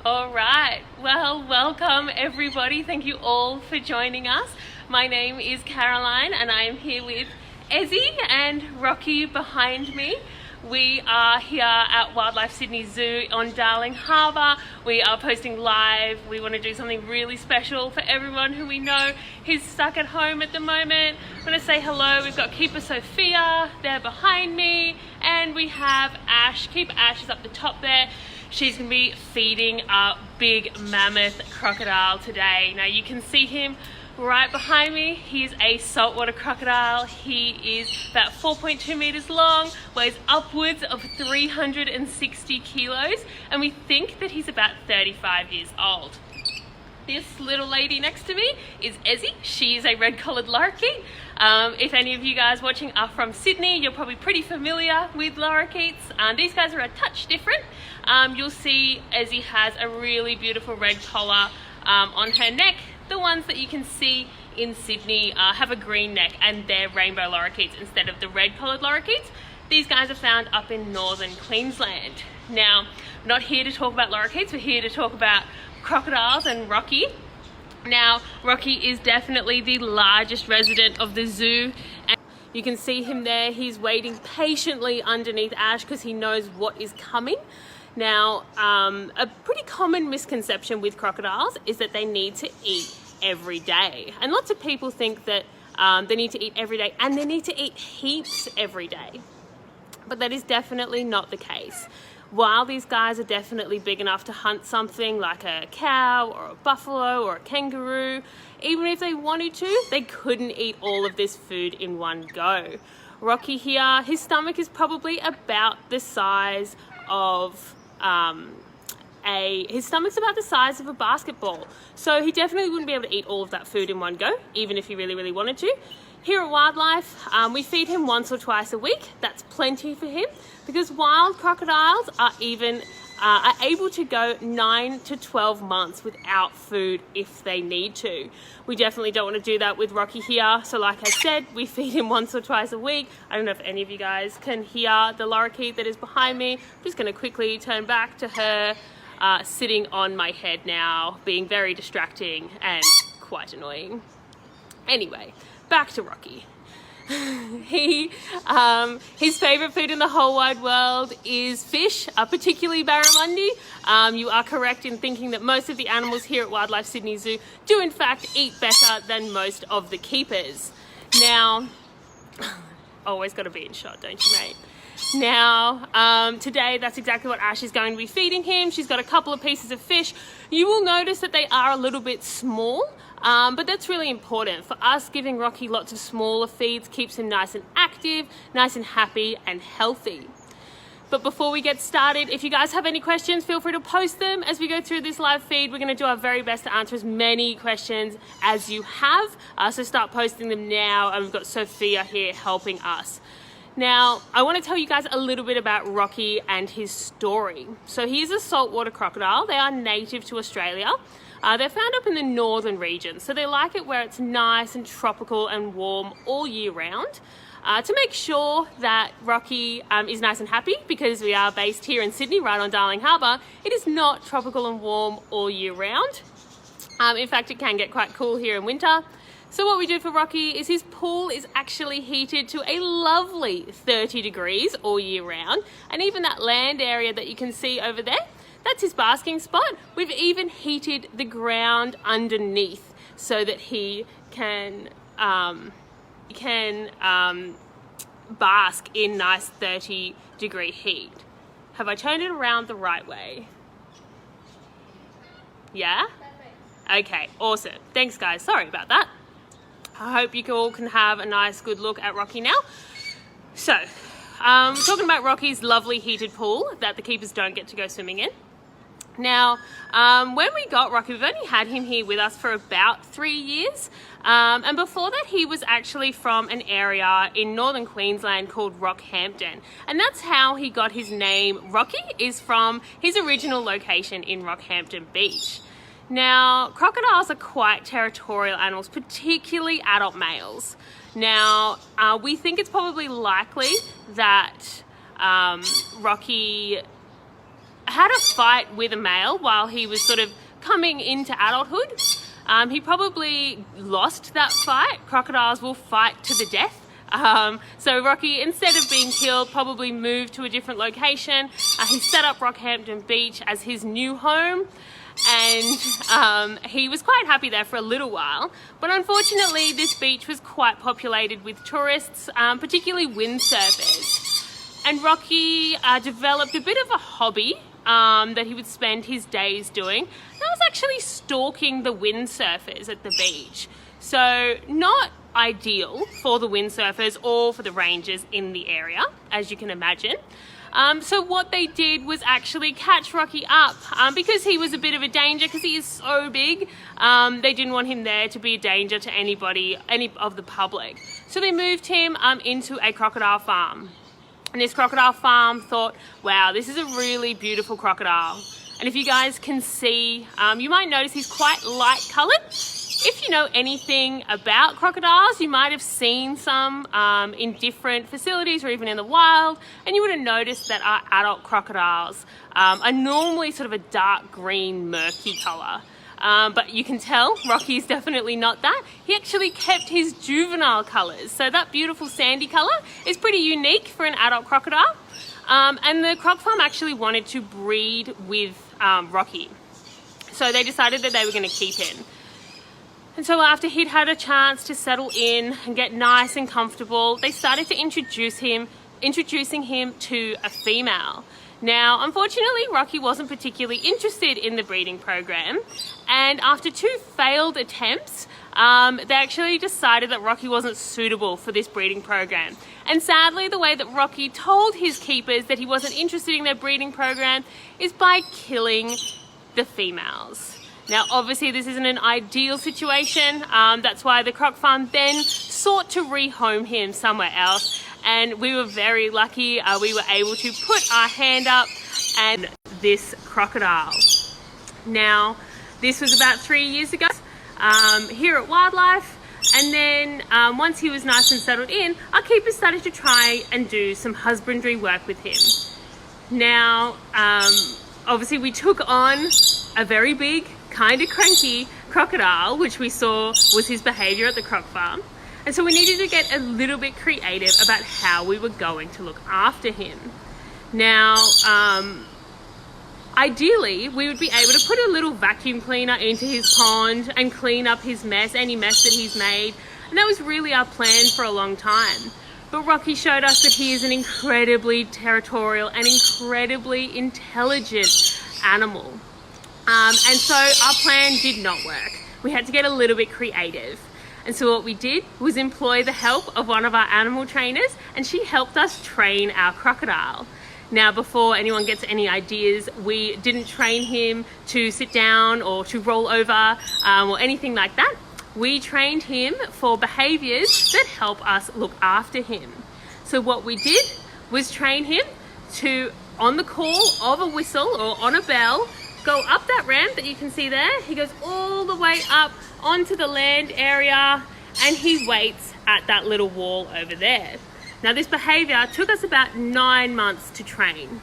All right, well, welcome everybody. Thank you all for joining us. My name is Caroline and I am here with Ezzy and Rocky behind me. We are here at Wildlife Sydney Zoo on Darling Harbour. We are posting live. We want to do something really special for everyone who we know who's stuck at home at the moment. I'm going to say hello. We've got Keeper Sophia there behind me, and we have Ash. Keeper Ash is up the top there. She's going to be feeding a big mammoth crocodile today. Now you can see him right behind me. He is a saltwater crocodile. He is about 4.2 meters long, weighs upwards of 360 kilos, and we think that he's about 35 years old. This little lady next to me is Ezzy. She is a red-collared lorikeet. If any of you guys watching are from Sydney, you're probably pretty familiar with lorikeets. These guys are a touch different. You'll see Ezzy has a really beautiful red collar on her neck. The ones that you can see in Sydney have a green neck, and they're rainbow lorikeets instead of the red-collared lorikeets. These guys are found up in northern Queensland. Now, I'm not here to talk about lorikeets, we're here to talk about crocodiles and Rocky. Now, Rocky is definitely the largest resident of the zoo, and you can see him there. He's waiting patiently underneath Ash because he knows what is coming. Now, a pretty common misconception with crocodiles is that they need to eat every day. And lots of people think that they need to eat every day and they need to eat heaps every day. But that is definitely not the case. While these guys are definitely big enough to hunt something like a cow or a buffalo or a kangaroo, even if they wanted to, they couldn't eat all of this food in one go. Rocky here, his stomach is probably about the size of his stomach's about the size of a basketball, so he definitely wouldn't be able to eat all of that food in one go, even if he really wanted to. Here at Wildlife, we feed him once or twice a week. That's plenty for him, because wild crocodiles are able to go 9 to 12 months without food if they need to. We definitely don't want to do that with Rocky here. So like I said, we feed him once or twice a week. I don't know if any of you guys can hear the lorikeet that is behind me. I'm just going to quickly turn back to her sitting on my head now, being very distracting and quite annoying. Anyway, back to Rocky. His favorite food in the whole wide world is fish, particularly barramundi. You are correct in thinking that most of the animals here at Wildlife Sydney Zoo do in fact eat better than most of the keepers. Now, always got to be in shot, don't you, mate? Now, today that's exactly what Ash is going to be feeding him. She's got a couple of pieces of fish. You will notice that they are a little bit small. But that's really important. For us, giving Rocky lots of smaller feeds keeps him nice and active, nice and happy and healthy. But before we get started, if you guys have any questions, feel free to post them as we go through this live feed. We're going to do our very best to answer as many questions as you have. So start posting them now. And we've got Sophia here helping us. Now, I want to tell you guys a little bit about Rocky and his story. So he is a saltwater crocodile. They are native to Australia. They're found up in the northern region, so they like it where it's nice and tropical and warm all year round. To make sure that Rocky is nice and happy, because we are based here in Sydney, right on Darling Harbour, it is not tropical and warm all year round. In fact, it can get quite cool here in winter. So what we do for Rocky is his pool is actually heated to a lovely 30 degrees all year round, and even that land area that you can see over there, that's his basking spot. We've even heated the ground underneath so that he can bask in nice 30-degree heat. Have I turned it around the right way? Yeah? Okay, awesome. Thanks, guys. Sorry about that. I hope you all can have a nice, good look at Rocky now. So, talking about Rocky's lovely heated pool that the keepers don't get to go swimming in. Now, when we got Rocky, we've only had him here with us for about 3 years. And before that, he was actually from an area in northern Queensland called Rockhampton. And that's how he got his name. Rocky is from his original location in Rockhampton Beach. Now, crocodiles are quite territorial animals, particularly adult males. Now, we think it's probably likely that Rocky had a fight with a male while he was sort of coming into adulthood. He probably lost that fight. Crocodiles will fight to the death. So Rocky, instead of being killed, probably moved to a different location. He set up Rockhampton Beach as his new home, and he was quite happy there for a little while. But unfortunately, this beach was quite populated with tourists, particularly windsurfers. And Rocky developed a bit of a hobby that he would spend his days doing. That was actually stalking the windsurfers at the beach. So not ideal for the windsurfers or for the rangers in the area, as you can imagine. So what they did was actually catch Rocky up because he was a bit of a danger, because he is so big. They didn't want him there to be a danger to anybody, any of the public. So they moved him into a crocodile farm. And this crocodile farm thought, wow, this is a really beautiful crocodile. And if you guys can see, you might notice he's quite light colored. If you know anything about crocodiles, you might have seen some in different facilities or even in the wild, and you would have noticed that our adult crocodiles are normally sort of a dark green, murky color. But you can tell Rocky's definitely not that. He actually kept his juvenile colors. So that beautiful sandy color is pretty unique for an adult crocodile. And the croc farm actually wanted to breed with Rocky. So they decided that they were going to keep him. And so after he'd had a chance to settle in and get nice and comfortable, they started to introducing him to a female. Now, unfortunately, Rocky wasn't particularly interested in the breeding program, and after 2 failed attempts, they actually decided that Rocky wasn't suitable for this breeding program. And sadly, the way that Rocky told his keepers that he wasn't interested in their breeding program is by killing the females. Now, obviously, this isn't an ideal situation. That's why the croc farm then sought to rehome him somewhere else. And we were very lucky. We were able to put our hand up and this crocodile. Now, this was about 3 years ago here at Wildlife. And then once he was nice and settled in, our keepers started to try and do some husbandry work with him. Now, obviously, we took on a very big, kind of cranky crocodile, which we saw was his behavior at the croc farm. And so we needed to get a little bit creative about how we were going to look after him. Now, ideally, we would be able to put a little vacuum cleaner into his pond and clean up his mess, any mess that he's made. And that was really our plan for a long time. But Rocky showed us that he is an incredibly territorial and incredibly intelligent animal. And so our plan did not work. We had to get a little bit creative. And so what we did was employ the help of one of our animal trainers, and she helped us train our crocodile. Now, before anyone gets any ideas, we didn't train him to sit down or to roll over or anything like that. We trained him for behaviors that help us look after him. So what we did was train him to, on the call of a whistle or on a bell, go up that ramp that you can see there. He goes all the way up onto the land area, and he waits at that little wall over there. Now, this behavior took us about 9 months to train.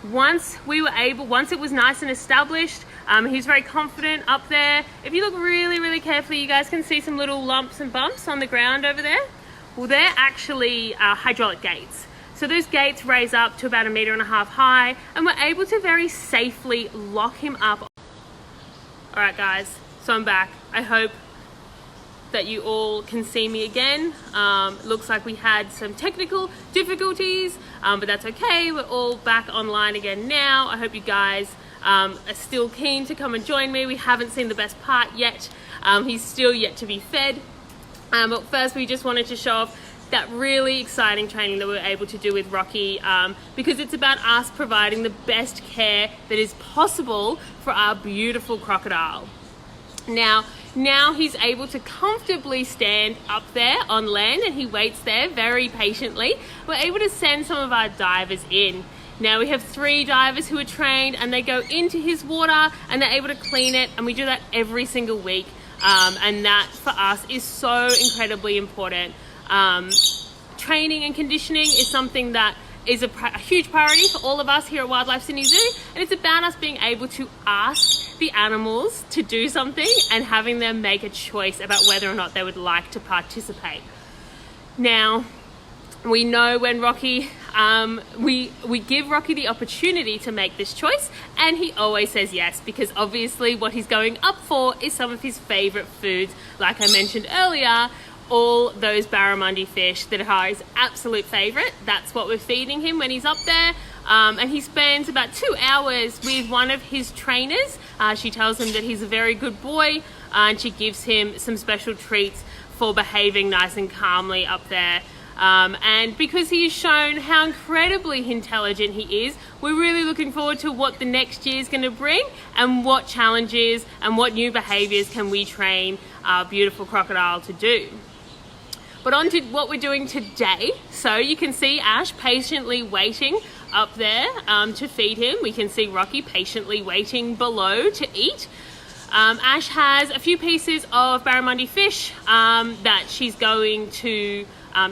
Once it was nice and established, he's very confident up there. If you look really, really carefully, you guys can see some little lumps and bumps on the ground over there. Well, they're actually hydraulic gates. So those gates raise up to about 1.5 meters high, and we're able to very safely lock him up. All right, guys, so I'm back. I hope that you all can see me again. Looks like we had some technical difficulties, but that's okay. We're all back online again now. I hope you guys are still keen to come and join me. We haven't seen the best part yet. He's still yet to be fed. But first, we just wanted to show off that really exciting training that we were able to do with Rocky, because it's about us providing the best care that is possible for our beautiful crocodile. Now he's able to comfortably stand up there on land, and he waits there very patiently. We're able to send some of our divers in. Now we have 3 divers who are trained, and they go into his water and they're able to clean it, and we do that every single week. And that for us is so incredibly important. Training and conditioning is something that is a huge priority for all of us here at Wildlife Sydney Zoo, and it's about us being able to ask the animals to do something and having them make a choice about whether or not they would like to participate. Now, we know when Rocky, we give Rocky the opportunity to make this choice, and he always says yes, because obviously what he's going up for is some of his favorite foods. Like I mentioned earlier, all those barramundi fish that are his absolute favorite. That's what we're feeding him when he's up there. And he spends about 2 hours with one of his trainers. She tells him that he's a very good boy, and she gives him some special treats for behaving nice and calmly up there. And because he has shown how incredibly intelligent he is, we're really looking forward to what the next year is going to bring, and what challenges and what new behaviors can we train our beautiful crocodile to do. But on to what we're doing today. So you can see Ash patiently waiting up there to feed him. We can see Rocky patiently waiting below to eat. Ash has a few pieces of barramundi fish that she's going to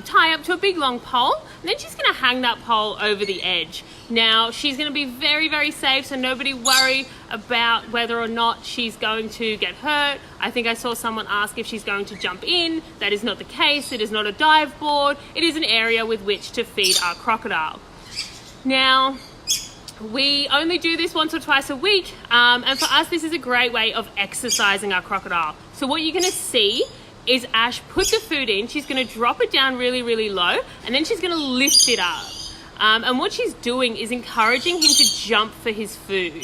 tie up to a big long pole, and then she's going to hang that pole over the edge. Now, she's going to be very, very safe, so nobody worry about whether or not she's going to get hurt. I think I saw someone ask if she's going to jump in. That is not the case. It is not a dive board. It is an area with which to feed our crocodile. Now, we only do this once or twice a week, and for us this is a great way of exercising our crocodile. So what you're going to see is Ash put the food in, she's going to drop it down really, really low, and then she's going to lift it up. And what she's doing is encouraging him to jump for his food.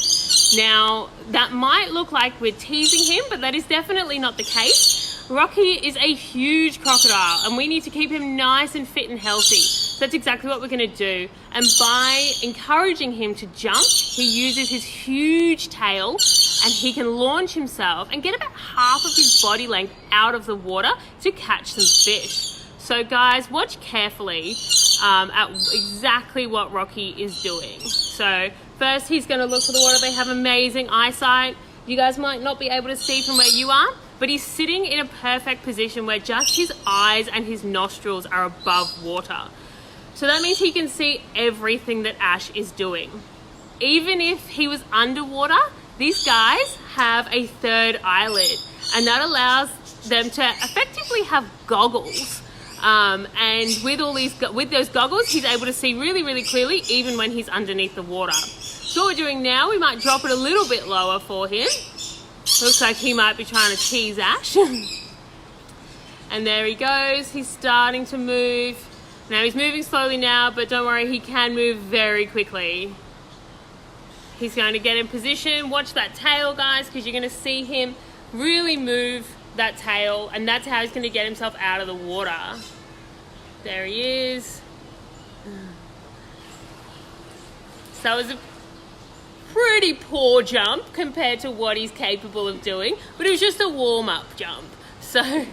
Now, that might look like we're teasing him, but that is definitely not the case. Rocky is a huge crocodile, and we need to keep him nice and fit and healthy. So that's exactly what we're going to do. And by encouraging him to jump, he uses his huge tail, and he can launch himself and get about half of his body length out of the water to catch some fish. So guys, watch carefully at exactly what Rocky is doing. So first he's going to look for the water. They have amazing eyesight. You guys might not be able to see from where you are, but he's sitting in a perfect position where just his eyes and his nostrils are above water. So that means he can see everything that Ash is doing. Even if he was underwater, these guys have a third eyelid, and that allows them to effectively have goggles. And with those goggles, he's able to see really, really clearly, even when he's underneath the water. So what we're doing now, we might drop it a little bit lower for him. Looks like he might be trying to tease Ash. And there he goes. He's starting to move. Now he's moving slowly now, but don't worry, he can move very quickly. He's going to get in position. Watch that tail, guys, because you're going to see him really move that tail, and that's how he's going to get himself out of the water. There he is. So it was a pretty poor jump compared to what he's capable of doing, but it was just a warm-up jump. So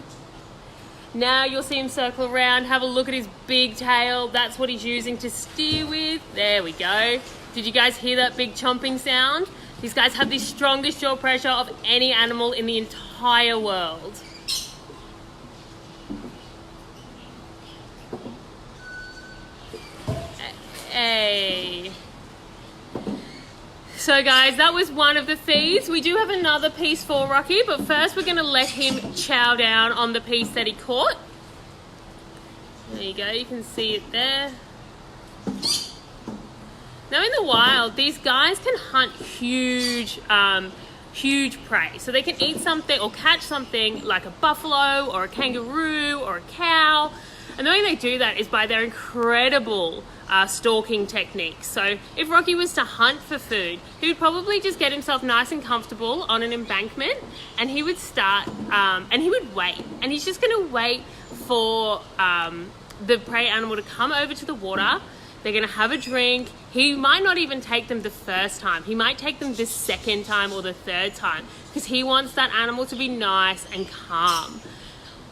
now you'll see him circle around, have a look at his big tail. That's what he's using to steer with. There we go. Did you guys hear that big chomping sound? These guys have the strongest jaw pressure of any animal in the entire world. Hey. So guys, that was one of the feeds. We do have another piece for Rocky, but first we're going to let him chow down on the piece that he caught. There you go, you can see it there. Now in the wild, these guys can hunt huge prey. So they can eat something or catch something like a buffalo or a kangaroo or a cow. And the way they do that is by their incredible stalking techniques. So if Rocky was to hunt for food, he would probably just get himself nice and comfortable on an embankment, and he would start, and he would wait. And he's just going to wait for the prey animal to come over to the water. They're going to have a drink. He might not even take them the first time. He might take them the second time or the third time, because he wants that animal to be nice and calm.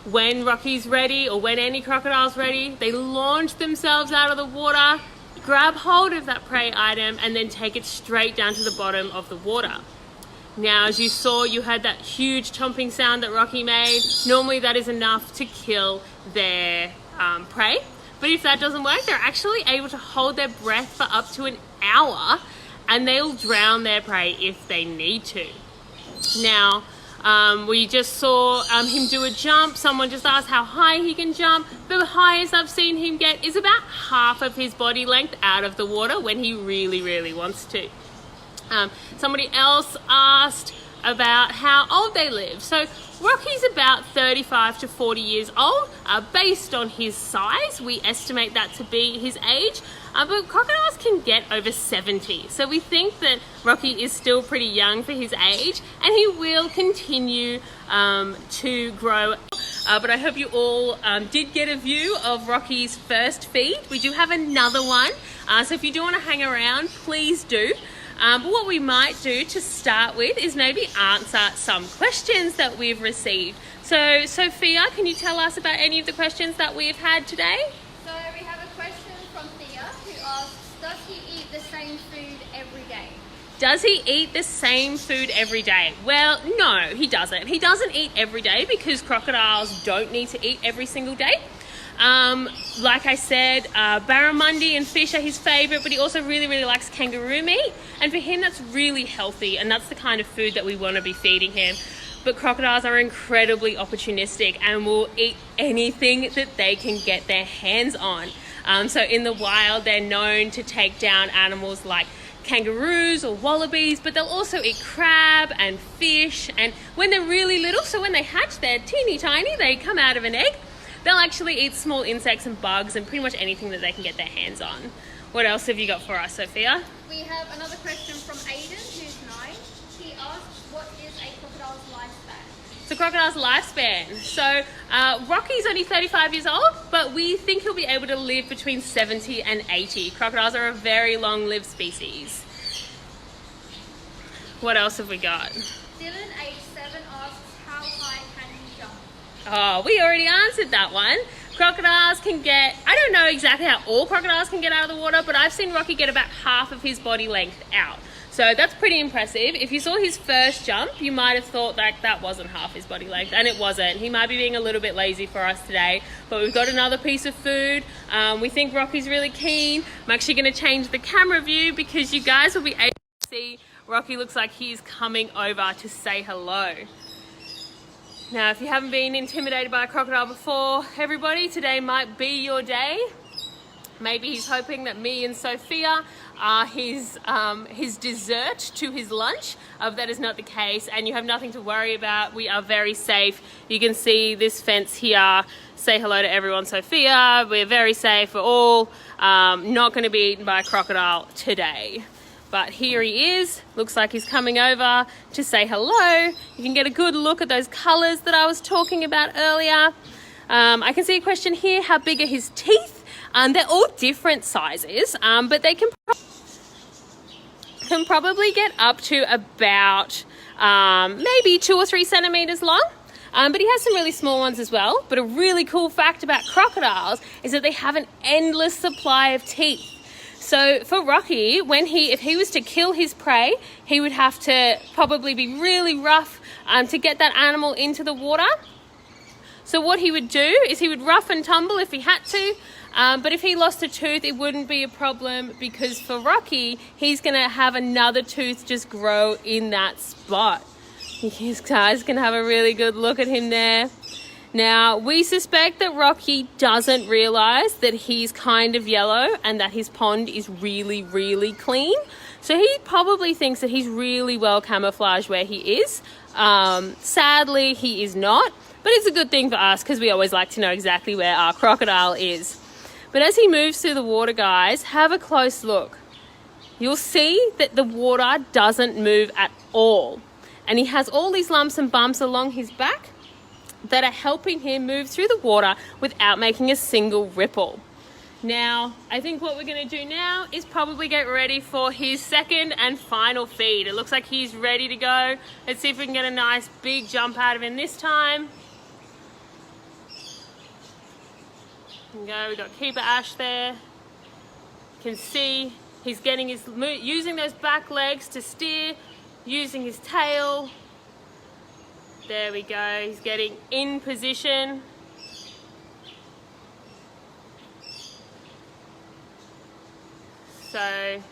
When Rocky's ready, or when any crocodile's ready, they launch themselves out of the water, grab hold of that prey item, and then take it straight down to the bottom of the water. Now, as you saw, you heard that huge chomping sound that Rocky made. Normally that is enough to kill their prey. But if that doesn't work, they're actually able to hold their breath for up to an hour, and they'll drown their prey if they need to. Now, we just saw him do a jump. Someone just asked how high he can jump. The highest I've seen him get is about half of his body length out of the water when he really wants to. Somebody else asked about how old they live. So Rocky's about 35 to 40 years old. Based on his size, we estimate that to be his age. But crocodiles can get over 70. So we think that Rocky is still pretty young for his age, and he will continue to grow. But I hope you all did get a view of Rocky's first feed. We do have another one. So if you do want to hang around, please do. But what we might do to start with is maybe answer some questions that we've received. So Sophia, can you tell us about any of the questions that we've had today? So we have a question from Thea who asks, does he eat the same food every day? Does he eat the same food every day? Well, no, he doesn't. He doesn't eat every day because crocodiles don't need to eat every single day. Like I said, barramundi and fish are his favorite, but he also really likes kangaroo meat. And for him, that's really healthy, and that's the kind of food that we want to be feeding him. But crocodiles are incredibly opportunistic and will eat anything that they can get their hands on. So in the wild, they're known to take down animals like kangaroos or wallabies, but they'll also eat crab and fish. And when they're really little, so when they hatch, they're teeny tiny, they come out of an egg. They'll actually eat small insects and bugs and pretty much anything that they can get their hands on. What else have you got for us, Sophia? We have another question from Aiden, who's 9. He asks, what is a crocodile's lifespan? So crocodile's lifespan. So Rocky's only 35 years old, but we think he'll be able to live between 70 and 80. Crocodiles are a very long-lived species. What else have we got? Dylan, age 7, asks, how high can he jump? Oh, we already answered that one. Crocodiles can get, I don't know exactly how all crocodiles can get out of the water, but I've seen Rocky get about half of his body length out. So that's pretty impressive. If you saw his first jump, you might have thought that wasn't half his body length, and it wasn't. He might be being a little bit lazy for us today, but we've got another piece of food. We think Rocky's really keen. I'm actually going to change the camera view because you guys will be able to see Rocky looks like he's coming over to say hello. Now, if you haven't been intimidated by a crocodile before, everybody, today might be your day. Maybe he's hoping that me and Sophia are his dessert to his lunch. That is not the case, and you have nothing to worry about. We are very safe. You can see this fence here. Say hello to everyone, Sophia. We're very safe. We're all not going to be eaten by a crocodile today. But here he is. Looks like he's coming over to say hello. You can get a good look at those colors that I was talking about earlier. I can see a question here. How big are his teeth? They're all different sizes, but they can probably get up to about maybe 2 or 3 centimeters long. But he has some really small ones as well. But a really cool fact about crocodiles is that they have an endless supply of teeth. So for Rocky, if he was to kill his prey, he would have to probably be really rough to get that animal into the water. So what he would do is he would rough and tumble if he had to, but if he lost a tooth, it wouldn't be a problem because for Rocky, he's going to have another tooth just grow in that spot. You guys can have a really good look at him there. Now, we suspect that Rocky doesn't realise that he's kind of yellow and that his pond is really clean. So he probably thinks that he's really well camouflaged where he is. Sadly, he is not, but it's a good thing for us because we always like to know exactly where our crocodile is. But as he moves through the water, guys, have a close look. You'll see that the water doesn't move at all. And he has all these lumps and bumps along his back that are helping him move through the water without making a single ripple. Now, I think what we're going to do now is probably get ready for his second and final feed. It looks like he's ready to go. Let's see if we can get a nice big jump out of him this time. There we go, we've got Keeper Ash there. You can see he's getting using those back legs to steer, using his tail. There we go, he's getting in position. So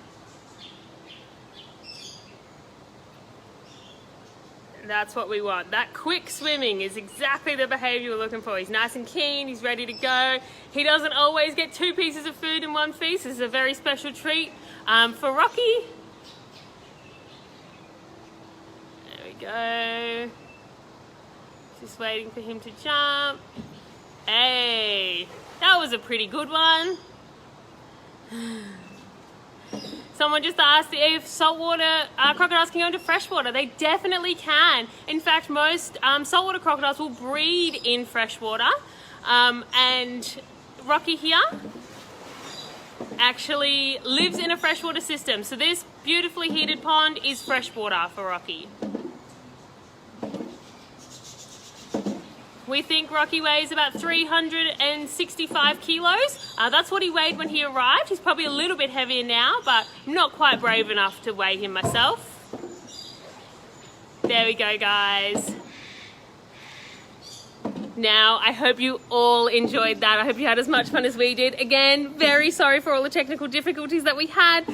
that's what we want. That quick swimming is exactly the behavior we're looking for. He's nice and keen, he's ready to go. He doesn't always get 2 pieces of food in one feast. This is a very special treat for Rocky. There we go. Just waiting for him to jump. Hey, that was a pretty good one. Someone just asked if saltwater crocodiles can go into freshwater. They definitely can. In fact, most saltwater crocodiles will breed in freshwater. And Rocky here actually lives in a freshwater system. So this beautifully heated pond is freshwater for Rocky. We think Rocky weighs about 365 kilos. That's what he weighed when he arrived. He's probably a little bit heavier now, but I'm not quite brave enough to weigh him myself. There we go, guys. Now, I hope you all enjoyed that. I hope you had as much fun as we did. Again, very sorry for all the technical difficulties that we had,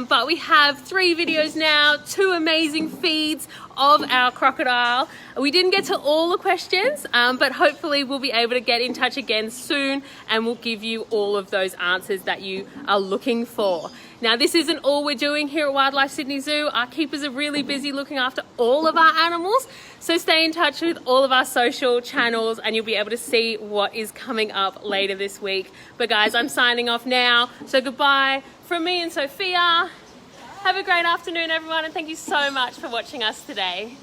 but we have 3 videos now, 2 amazing feeds of our crocodile. We didn't get to all the questions, but hopefully we'll be able to get in touch again soon and we'll give you all of those answers that you are looking for. Now, this isn't all we're doing here at Wildlife Sydney Zoo. Our keepers are really busy looking after all of our animals. So stay in touch with all of our social channels and you'll be able to see what is coming up later this week. But guys, I'm signing off now. So goodbye from me and Sophia. Have a great afternoon, everyone, and thank you so much for watching us today.